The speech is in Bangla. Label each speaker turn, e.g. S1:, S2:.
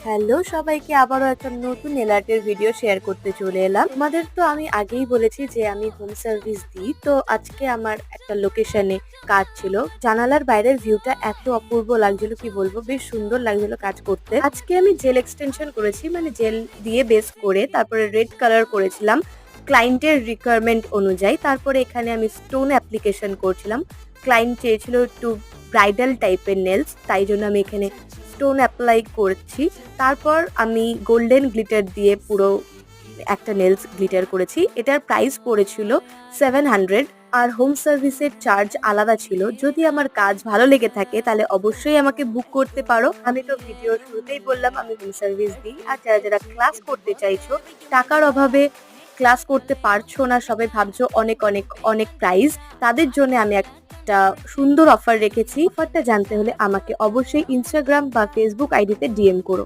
S1: হ্যালো সবাইকে, আবারও একটা নতুন নেল আর্টের ভিডিও শেয়ার করতে চলে এলাম। তোমাদের তো আমি আগেই বলেছি যে আমি হোম সার্ভিস দিই। তো আজকে আমার একটা লোকেশনে কাজ ছিল। জানালার বাইরের ভিউটা এত অপূর্ব লাগছিল, কি বলবো, বেশ সুন্দর লাগছিল কাজ করতে। আজকে আমি জেল এক্সটেনশন করেছি, মানে জেল দিয়ে বেস করে তারপরে রেড কালার করেছিলাম ক্লায়েন্টের রিকোয়ারমেন্ট অনুযায়ী। তারপরে এখানে আমি স্টোন অ্যাপ্লিকেশন করছিলাম। ক্লায়েন্ট চেয়েছিল একটু ব্রাইডাল টাইপের নেলস, তাই জন্য আমি এখানে স্টোন অ্যাপ্লাই করছি। তারপর আমি গোল্ডেন গ্লিটার দিয়ে পুরো একটা নেলস গ্লিটার করেছি। এটার প্রাইস পড়েছিল 700, আর হোম সার্ভিসের চার্জ আলাদা ছিল। যদি আমার কাজ ভালো লেগে থাকে তাহলে অবশ্যই আমাকে বুক করতে পারো। আমি তো ভিডিওর শুরুতেই বললাম আমি হোম সার্ভিস দিই। আর যারা যারা ক্লাস করতে চাইছো, টাকার অভাবে ক্লাস করতে পারছো না, সবাই ভাবছো অনেক অনেক অনেক প্রাইস, তাদের জন্য আমি একটা সুন্দর অফার রেখেছি। অফারটা জানতে হলে আমাকে অবশ্যই ইনস্টাগ্রাম বা ফেসবুক আইডিতে ডিএম করো।